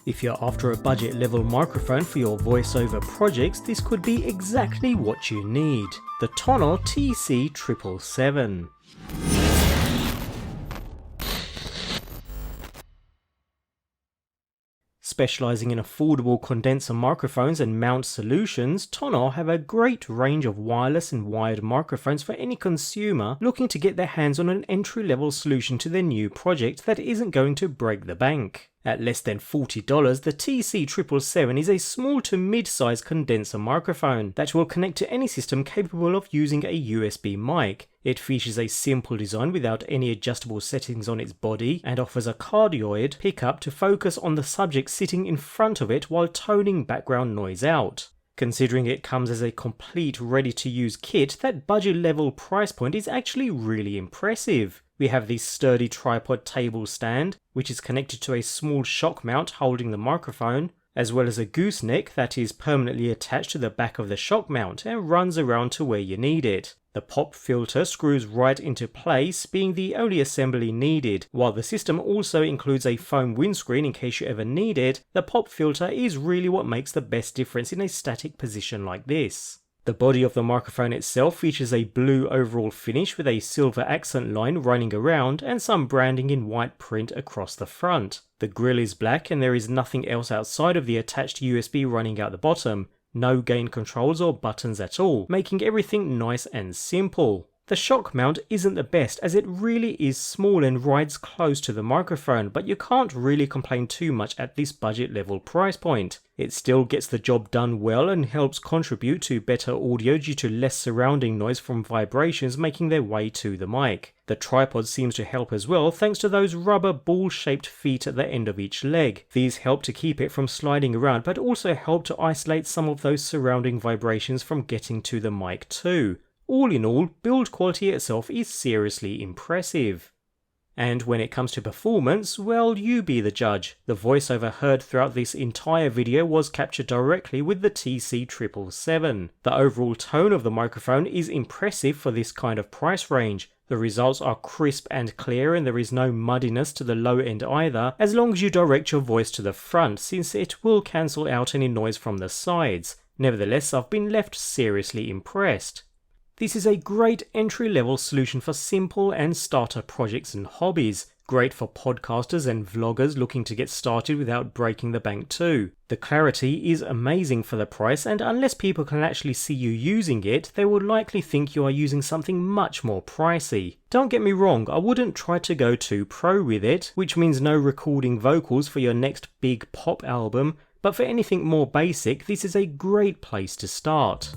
If you're after a budget level microphone for your voiceover projects, this could be exactly what you need. The Tonor TC-777. Specialising in affordable condenser microphones and mount solutions, Tonor have a great range of wireless and wired microphones for any consumer looking to get their hands on an entry-level solution to their new project that isn't going to break the bank. At less than $40, the TC-777 is a small to mid-size condenser microphone that will connect to any system capable of using a USB mic. It features a simple design without any adjustable settings on its body and offers a cardioid pickup to focus on the subject sitting in front of it while toning background noise out. Considering it comes as a complete ready-to-use kit, that budget-level price point is actually really impressive. We have this sturdy tripod table stand, which is connected to a small shock mount holding the microphone, as well as a gooseneck that is permanently attached to the back of the shock mount and runs around to where you need it. The pop filter screws right into place, being the only assembly needed. While the system also includes a foam windscreen in case you ever need it, the pop filter is really what makes the best difference in a static position like this. The body of the microphone itself features a blue overall finish with a silver accent line running around and some branding in white print across the front. The grille is black and there is nothing else outside of the attached USB running out the bottom. No gain controls or buttons at all, making everything nice and simple. The shock mount isn't the best as it really is small and rides close to the microphone, but you can't really complain too much at this budget level price point. It still gets the job done well and helps contribute to better audio due to less surrounding noise from vibrations making their way to the mic. The tripod seems to help as well thanks to those rubber ball-shaped feet at the end of each leg. These help to keep it from sliding around but also help to isolate some of those surrounding vibrations from getting to the mic too. All in all, build quality itself is seriously impressive. And when it comes to performance, well, you be the judge. The voiceover heard throughout this entire video was captured directly with the TC-777. The overall tone of the microphone is impressive for this kind of price range. The results are crisp and clear and there is no muddiness to the low end either, as long as you direct your voice to the front, since it will cancel out any noise from the sides. Nevertheless, I've been left seriously impressed. This is a great entry-level solution for simple and starter projects and hobbies. Great for podcasters and vloggers looking to get started without breaking the bank too. The clarity is amazing for the price, and unless people can actually see you using it, they will likely think you are using something much more pricey. Don't get me wrong, I wouldn't try to go too pro with it, which means no recording vocals for your next big pop album, but for anything more basic, this is a great place to start.